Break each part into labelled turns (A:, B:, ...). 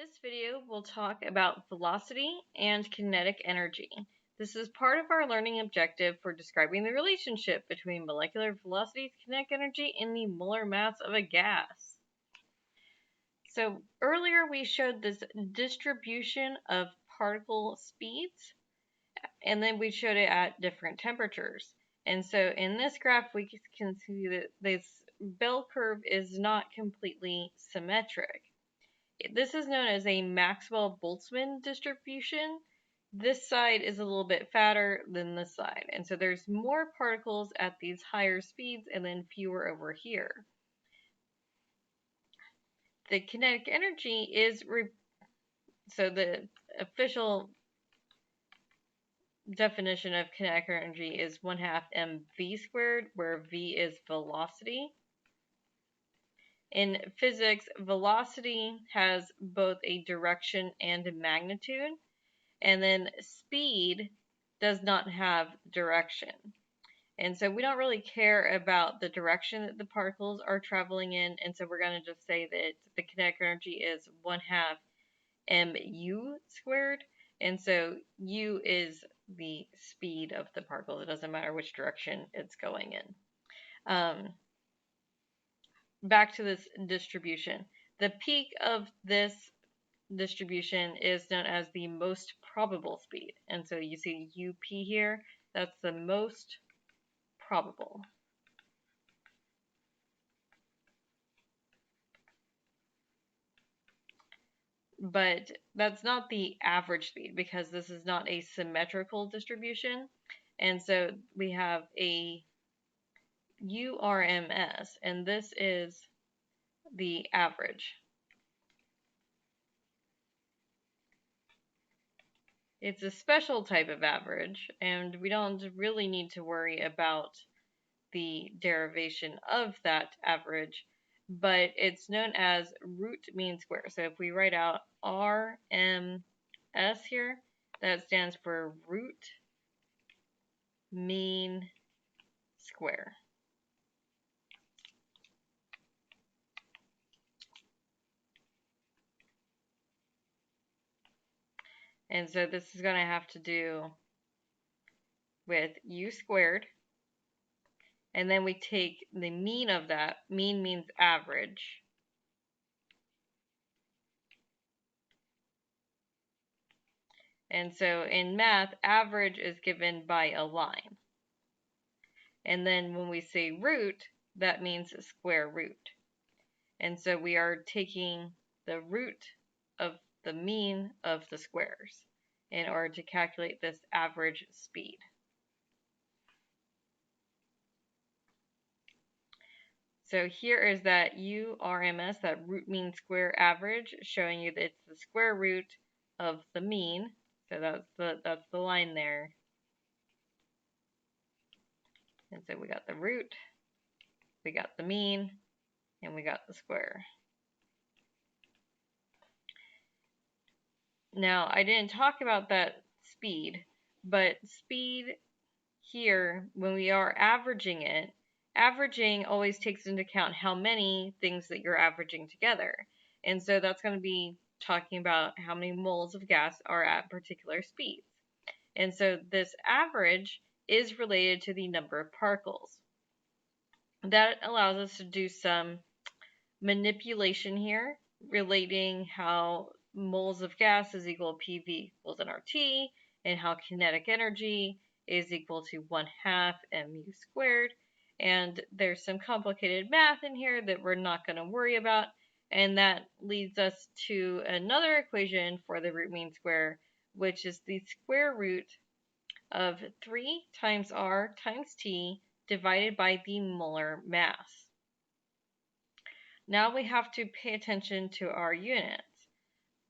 A: this video, we'll talk about velocity and kinetic energy. This is part of our learning objective for describing the relationship between molecular velocity, kinetic energy, and the molar mass of a gas. So earlier we showed this distribution of particle speeds, and then we showed it at different temperatures. And so in this graph, we can see that this bell curve is not completely symmetric. This is known as a Maxwell-Boltzmann distribution. This side is a little bit fatter than this side, and so there's more particles at these higher speeds and then fewer over here. The kinetic energy is, so the official definition of kinetic energy is 1/2 mv squared, where v is velocity. In physics, velocity has both a direction and a magnitude, and then speed does not have direction. And so we don't really care about the direction that the particles are traveling in, and so we're going to just say that the kinetic energy is 1/2 mu squared, and so u is the speed of the particle. It doesn't matter which direction it's going in. Back to this distribution. The peak of this distribution is known as the most probable speed. And so you see UP here, that's the most probable. But that's not the average speed because this is not a symmetrical distribution. And so we have a URMS, and this is the average. It's a special type of average, and we don't really need to worry about the derivation of that average, but it's known as root mean square. So if we write out RMS here, that stands for root mean square. And so this is going to have to do with u squared. And then we take the mean of that. Mean means average. And so in math, average is given by a line. And then when we say root, that means square root. And so we are taking the root of the mean of the squares in order to calculate this average speed. So here is that URMS, that root mean square average, showing you that it's the square root of the mean. So that's the line there. And so we got the root, we got the mean, and we got the square. Now, I didn't talk about that speed, but speed here, when we are averaging it, averaging always takes into account how many things that you're averaging together. And so that's going to be talking about how many moles of gas are at particular speeds. And so this average is related to the number of particles. That allows us to do some manipulation here, relating how moles of gas is equal to PV equals nRT, and how kinetic energy is equal to 1/2 mu squared. And there's some complicated math in here that we're not going to worry about, and that leads us to another equation for the root mean square, which is the square root of 3 times R times T divided by the molar mass. Now we have to pay attention to our units.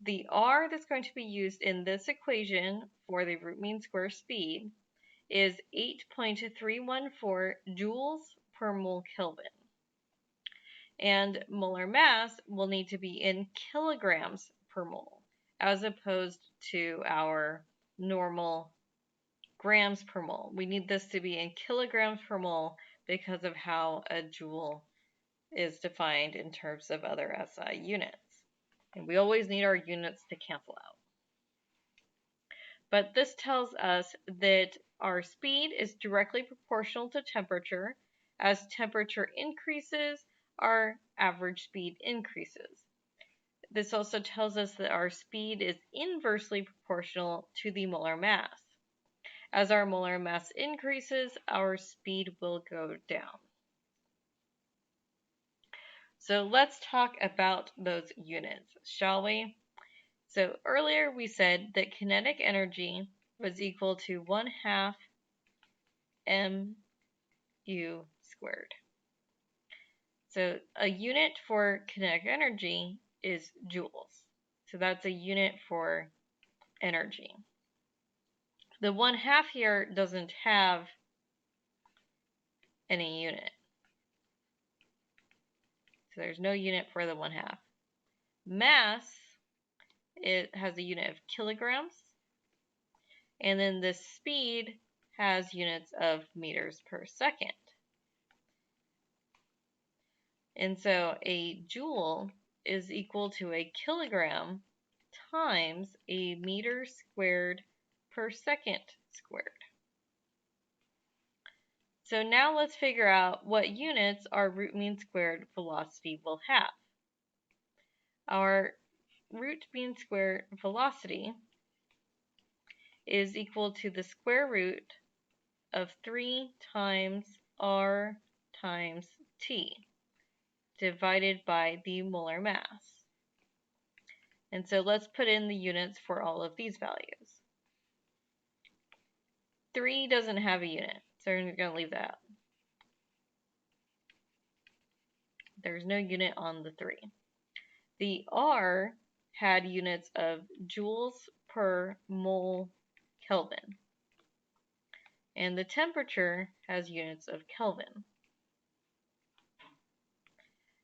A: The R that's going to be used in this equation for the root mean square speed is 8.314 joules per mole Kelvin. And molar mass will need to be in kilograms per mole, as opposed to our normal grams per mole. We need this to be in kilograms per mole because of how a joule is defined in terms of other SI units. And we always need our units to cancel out. But this tells us that our speed is directly proportional to temperature. As temperature increases, our average speed increases. This also tells us that our speed is inversely proportional to the molar mass. As our molar mass increases, our speed will go down. So let's talk about those units, shall we? So earlier we said that kinetic energy was equal to 1/2 mu squared. So a unit for kinetic energy is joules. So that's a unit for energy. The 1/2 here doesn't have any unit. So there's no unit for the 1/2. Mass, it has a unit of kilograms. And then the speed has units of meters per second. And so a joule is equal to a kilogram times a meter squared per second squared. So now let's figure out what units our root mean squared velocity will have. Our root mean squared velocity is equal to the square root of 3 times r times t divided by the molar mass. And so let's put in the units for all of these values. 3 doesn't have a unit, so we're going to leave that out. There's no unit on the 3. The R had units of joules per mole Kelvin. And the temperature has units of Kelvin.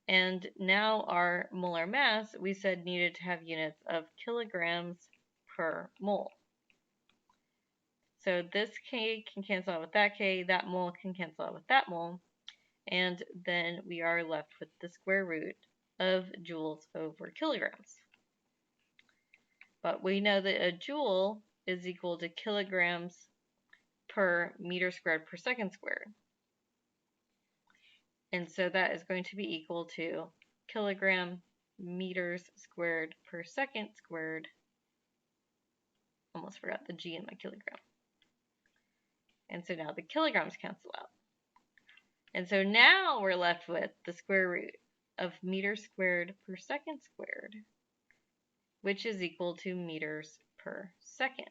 A: And now our molar mass, we said, needed to have units of kilograms per mole. So this K can cancel out with that K, that mole can cancel out with that mole, and then we are left with the square root of joules over kilograms. But we know that a joule is equal to kilograms per meter squared per second squared. And so that is going to be equal to kilogram meters squared per second squared. Almost forgot the G in my kilogram. And so now the kilograms cancel out. And so now we're left with the square root of meters squared per second squared, which is equal to meters per second.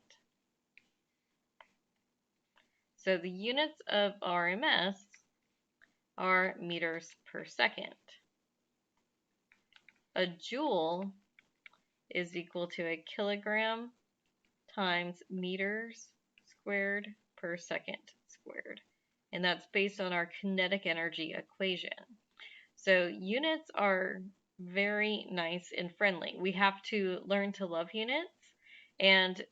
A: So the units of RMS are meters per second. A joule is equal to a kilogram times meters squared per second squared. And that's based on our kinetic energy equation. So units are very nice and friendly. We have to learn to love units and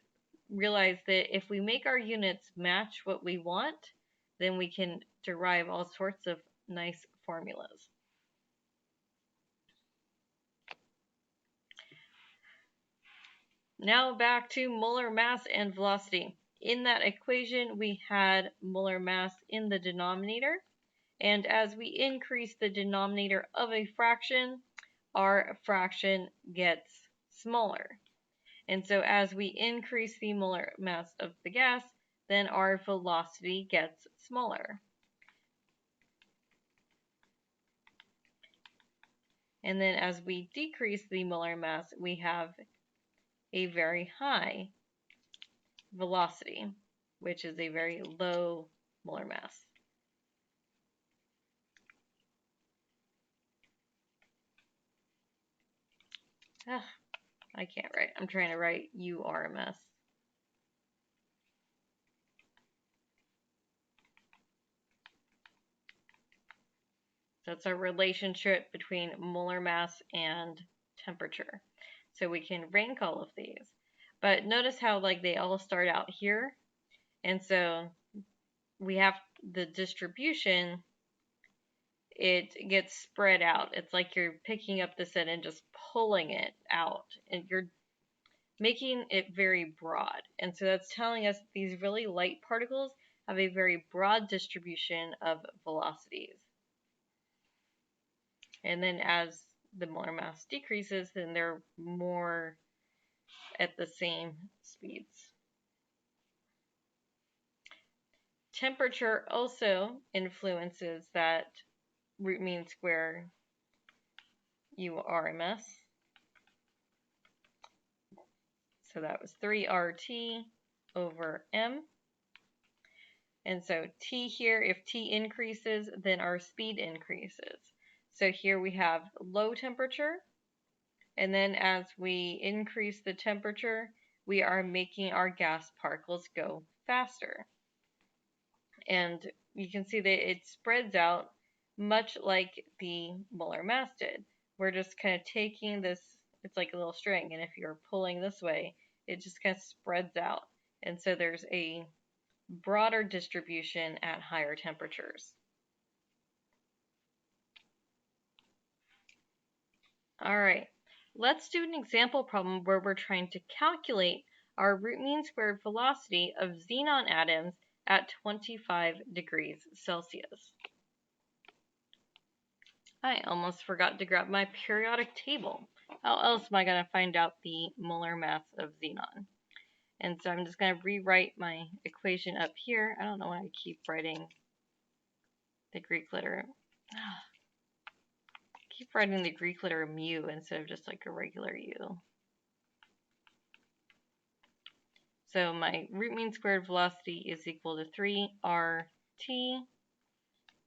A: realize that if we make our units match what we want, then we can derive all sorts of nice formulas. Now back to molar mass and velocity. In that equation, we had molar mass in the denominator, and as we increase the denominator of a fraction, our fraction gets smaller. And so as we increase the molar mass of the gas, then our velocity gets smaller. And then as we decrease the molar mass, we have a very high velocity, which is a very low molar mass. I can't write. I'm trying to write U4M3V02a. So it's a relationship between molar mass and temperature. So we can rank all of these. But notice how they all start out here. And so we have the distribution it gets spread out. It's like you're picking up this end and just pulling it out, and you're making it very broad. And so that's telling us these really light particles have a very broad distribution of velocities. And then as the molar mass decreases, then they're more at the same speeds. Temperature also influences that root mean square U4M3. So that was 3RT over M. And so T here, if T increases, then our speed increases. So here we have low temperature, and then as we increase the temperature, we are making our gas particles go faster. And you can see that it spreads out much like the molar mass did. We're just kind of taking this, it's like a little string, and if you're pulling this way, it just kind of spreads out. And so there's a broader distribution at higher temperatures. All right, let's do an example problem where we're trying to calculate our root mean squared velocity of xenon atoms at 25 degrees Celsius. I almost forgot to grab my periodic table. How else am I going to find out the molar mass of xenon? And so I'm just going to rewrite my equation up here. I don't know why I keep writing the Greek letter. Keep writing the Greek letter mu instead of just like a regular u. So my root mean squared velocity is equal to 3RT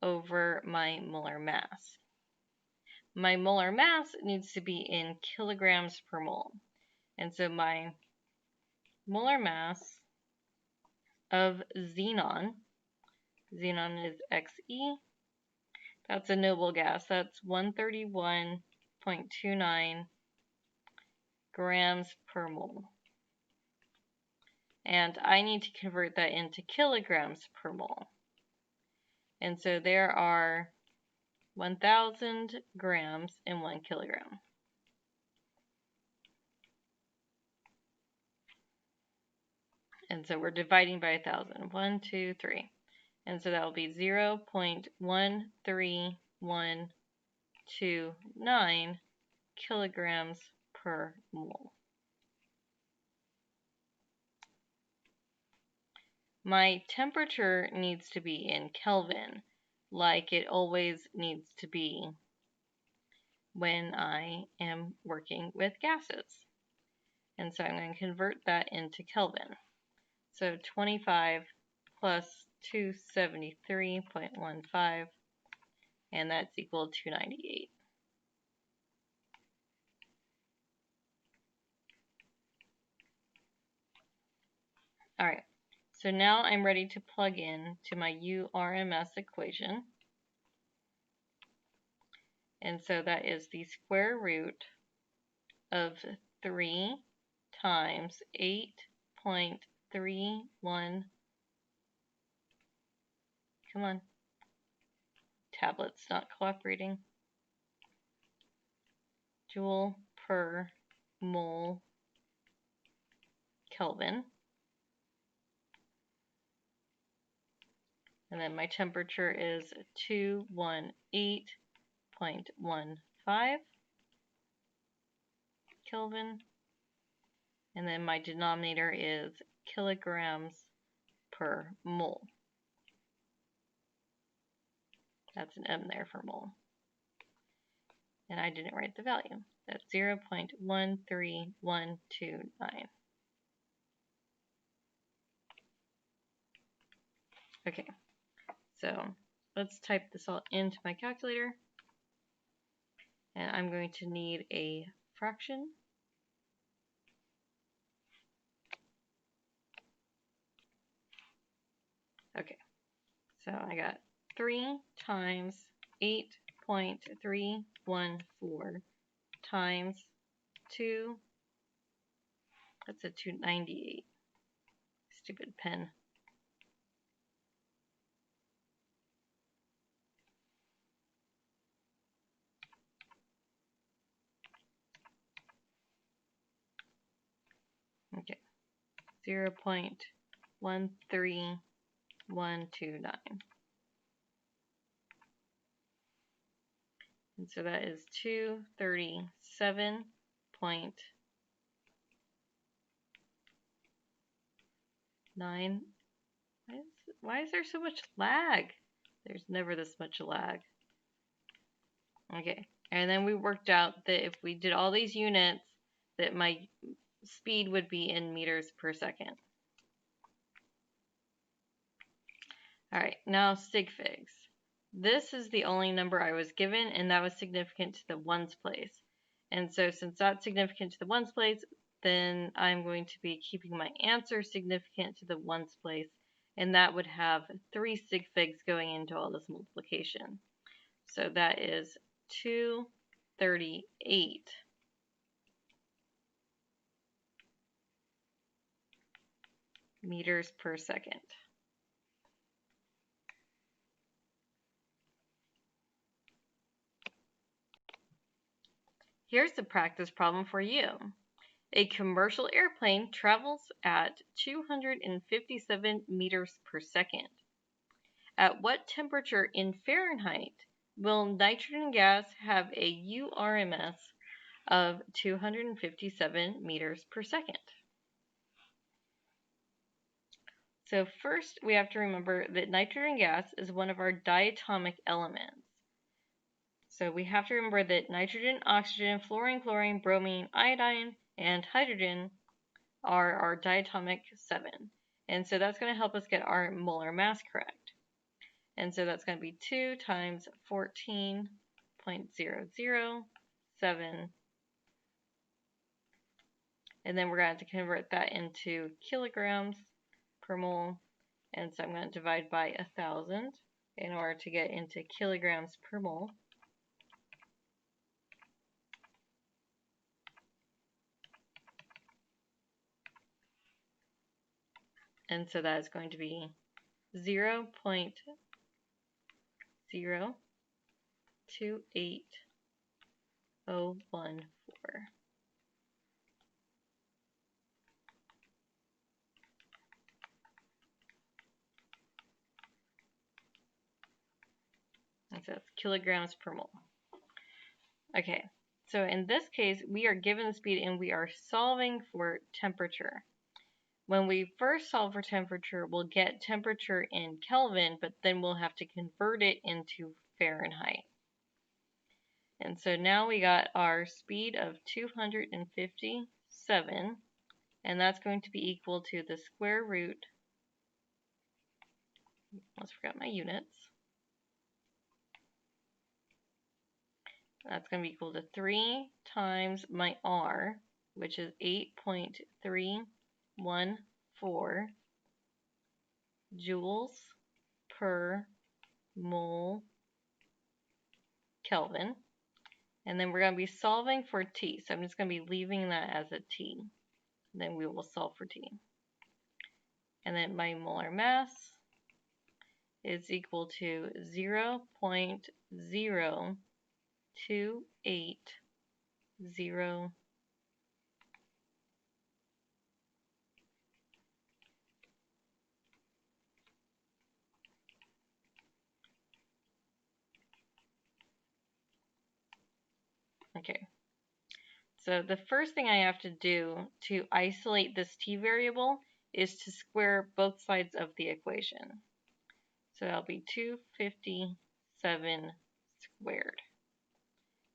A: over my molar mass. My molar mass needs to be in kilograms per mole. And so my molar mass of xenon is Xe. That's a noble gas. That's 131.29 grams per mole. And I need to convert that into kilograms per mole. And so there are 1,000 grams in 1 kilogram. And so we're dividing by 1,000. 1, 2, 3. And so that will be 0.13129 kilograms per mole. My temperature needs to be in Kelvin, like it always needs to be when I am working with gases. And so I'm going to convert that into Kelvin. So 25 plus 273.15, and that's equal to 298. All right, so now I'm ready to plug in to my U4M3 equation. And so that is the square root of 3 times 8.31. Come on. Tablet's not cooperating. Joule per mole Kelvin. And then my temperature is 218.15 Kelvin. And then my denominator is kilograms per mole. That's an M there for mole. And I didn't write the value. That's 0.13129. Okay, so let's type this all into my calculator. And I'm going to need a fraction. Okay, so I got 3 times 8.314 times 2, that's a 298. Stupid pen. 0.13129. And so that is 237.9. Why is there so much lag? There's never this much lag. Okay, and then we worked out that if we did all these units, that my speed would be in meters per second. Alright, now sig figs. This is the only number I was given, and that was significant to the ones place. And so since that's significant to the ones place, then I'm going to be keeping my answer significant to the ones place, and that would have 3 sig figs going into all this multiplication. So that is 238 meters per second. Here's the practice problem for you. A commercial airplane travels at 257 meters per second. At what temperature in Fahrenheit will nitrogen gas have a URMS of 257 meters per second? So first we have to remember that nitrogen gas is one of our diatomic elements. So we have to remember that nitrogen, oxygen, fluorine, chlorine, bromine, iodine, and hydrogen are our diatomic 7. And so that's going to help us get our molar mass correct. And so that's going to be 2 times 14.007. And then we're going to have to convert that into kilograms per mole. And so I'm going to divide by 1,000 in order to get into kilograms per mole. And so that is going to be 0.02804. And so that's kilograms per mole. Okay, so in this case, we are given the speed and we are solving for temperature. When we first solve for temperature, we'll get temperature in Kelvin, but then we'll have to convert it into Fahrenheit. And so now we got our speed of 257, and that's going to be equal to the square root, almost forgot my units. That's going to be equal to 3 times my R, which is 8.314 joules per mole Kelvin. And then we're going to be solving for T. So I'm just going to be leaving that as a T. Then we will solve for T. And then my molar mass is equal to 0.02803. Okay. So the first thing I have to do to isolate this T variable is to square both sides of the equation. So that'll be 257 squared.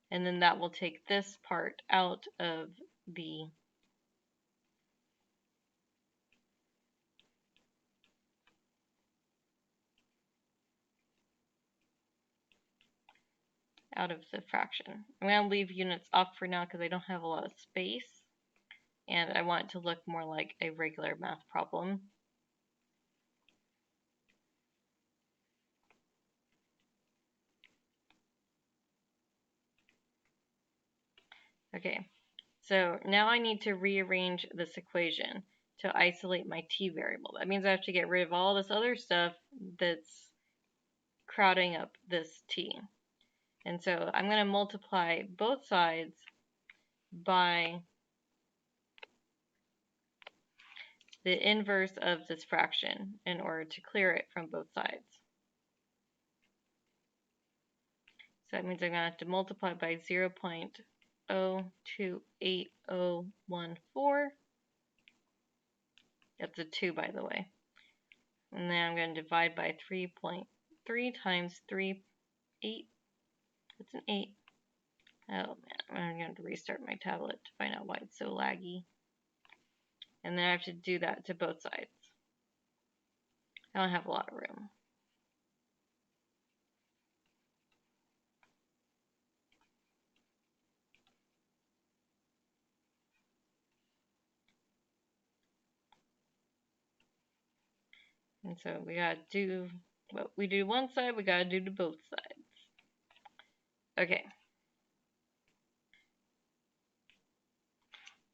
A: And then that will take this part out of the fraction. I'm going to leave units off for now because I don't have a lot of space, and I want it to look more like a regular math problem. Okay, so now I need to rearrange this equation to isolate my T variable. That means I have to get rid of all this other stuff that's crowding up this T. And so I'm going to multiply both sides by the inverse of this fraction in order to clear it from both sides. So that means I'm going to have to multiply by 0.028014. That's a 2, by the way. And then I'm going to divide by 3.3 times 3, 8. That's an 8. Oh man, I'm going to have to restart my tablet to find out why it's so laggy. And then I have to do that to both sides. I don't have a lot of room. And so we gotta do what we do one side, we gotta do to both sides. Okay.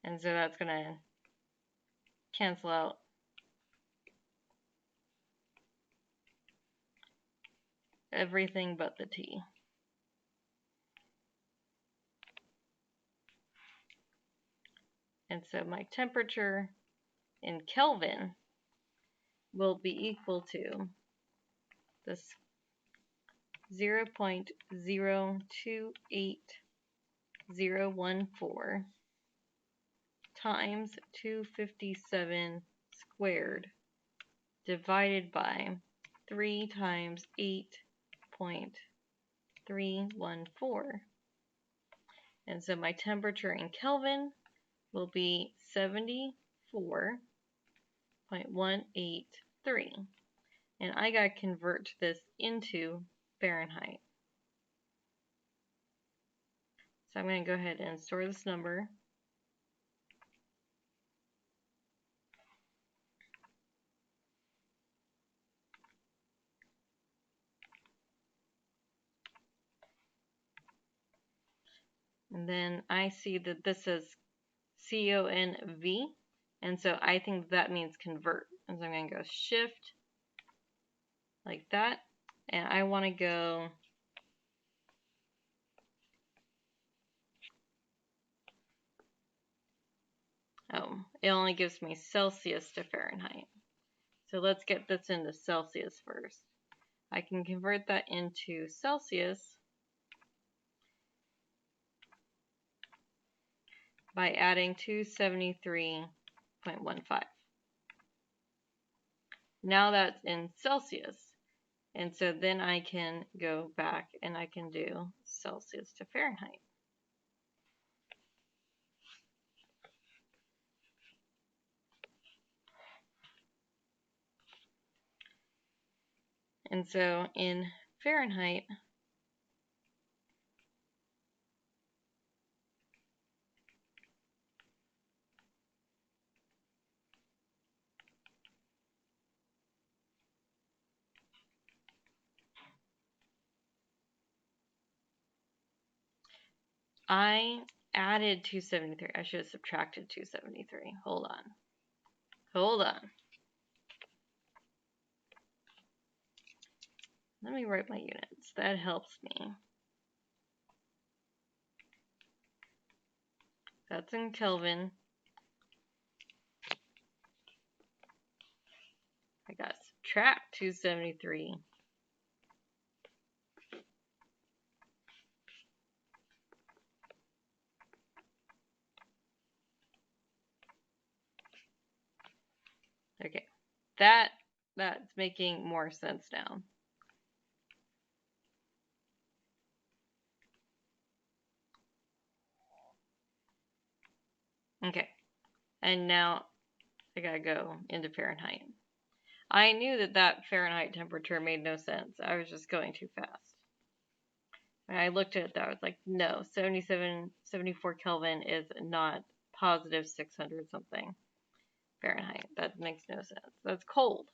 A: And so that's gonna cancel out everything but the T. And so my temperature in Kelvin will be equal to this 0.028014 times 257 squared divided by 3 times 8.314. And so my temperature in Kelvin will be 74.183. And I gotta convert this into Fahrenheit. So I'm going to go ahead and store this number. And then I see that this is CONV, and so I think that means convert. And so I'm going to go shift like that, and I want to go it only gives me Celsius to Fahrenheit. So let's get this into Celsius first. I can convert that into Celsius by adding 273.15. Now that's in Celsius. And so then I can go back and I can do Celsius to Fahrenheit. And so in Fahrenheit, I added 273. I should have subtracted 273. Hold on. Let me write my units. That helps me. That's in Kelvin. I got to subtract 273. Okay. That's making more sense now. Okay. And now I gotta go into Fahrenheit. I knew that Fahrenheit temperature made no sense. I was just going too fast. When I looked at that, I was like, no, 74 Kelvin is not positive 600 something Fahrenheit. That makes no sense. That's cold.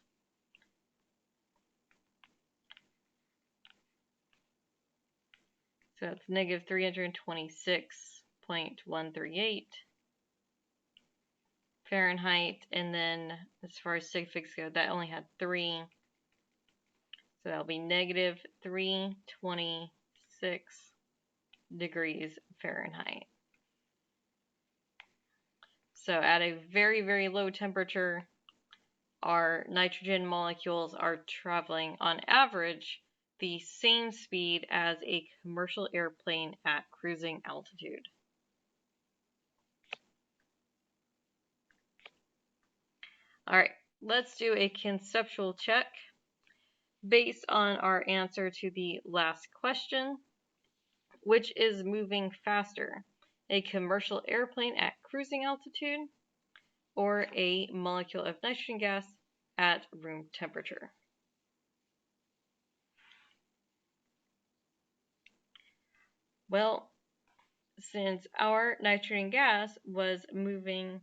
A: So that's negative 326.138 Fahrenheit. And then as far as sig figs go, that only had 3. So that'll be negative 326 degrees Fahrenheit. So at a very, very low temperature, our nitrogen molecules are traveling on average the same speed as a commercial airplane at cruising altitude. All right, let's do a conceptual check based on our answer to the last question. Which is moving faster, a commercial airplane at cruising altitude or a molecule of nitrogen gas at room temperature? Well, since our nitrogen gas was moving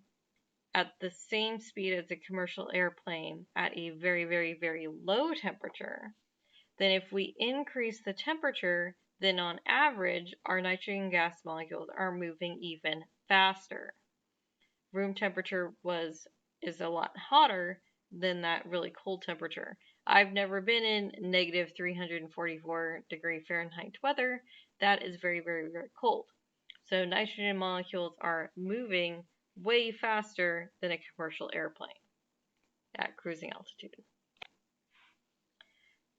A: at the same speed as a commercial airplane at a very, very, very low temperature, then if we increase the temperature, then on average, our nitrogen gas molecules are moving even faster. Room temperature is a lot hotter than that really cold temperature. I've never been in negative 344 degree Fahrenheit weather. That is very, very, very cold. So nitrogen molecules are moving way faster than a commercial airplane at cruising altitude.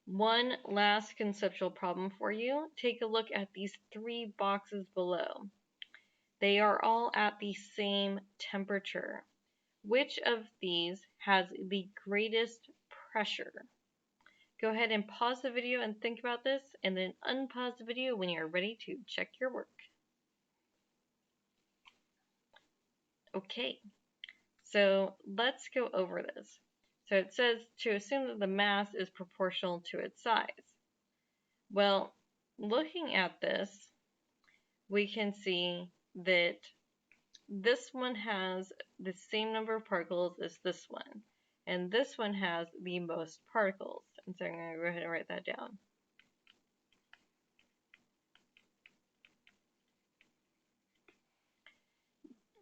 A: One last conceptual problem for you. Take a look at these 3 boxes below. They are all at the same temperature. Which of these has the greatest pressure? Go ahead and pause the video and think about this, and then unpause the video when you're ready to check your work. Okay, so let's go over this. So it says to assume that the mass is proportional to its size. Well, looking at this, we can see that this one has the same number of particles as this one, and this one has the most particles. And so I'm going to go ahead and write that down.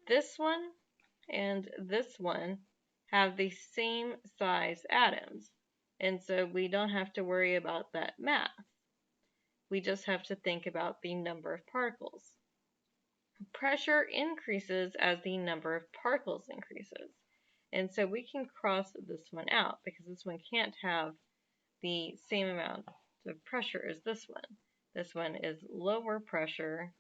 A: This one and this one have the same size atoms, and so we don't have to worry about that mass. We just have to think about the number of particles. Pressure increases as the number of particles increases. And so we can cross this one out because this one can't have the same amount of pressure as this one. This one is lower pressure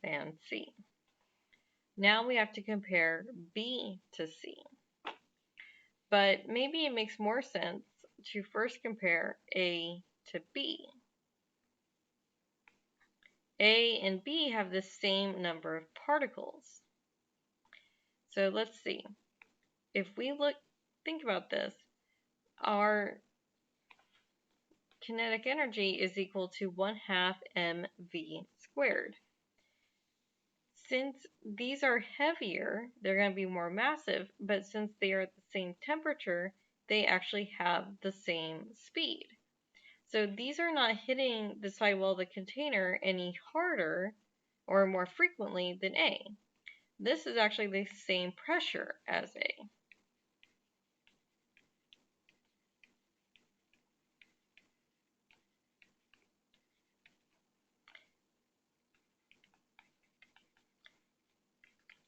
A: than C. Now we have to compare B to C. But maybe it makes more sense to first compare A to B. A and B have the same number of particles. So let's see. If we think about this, our kinetic energy is equal to 1/2 mv squared. Since these are heavier, they're going to be more massive, but since they are at the same temperature, they actually have the same speed. So these are not hitting the sidewall of the container any harder or more frequently than A. This is actually the same pressure as A.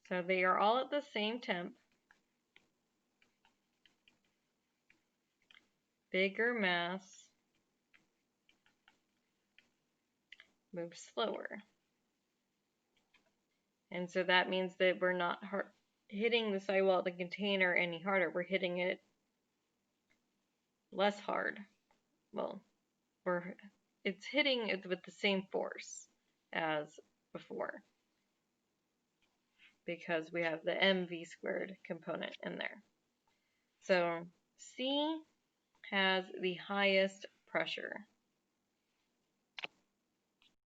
A: So they are all at the same temp. Bigger mass moves slower. And so that means that we're not hitting the sidewall of the container any harder. We're hitting it less hard. Well, it's hitting it with the same force as before because we have the mv squared component in there. So C has the highest pressure.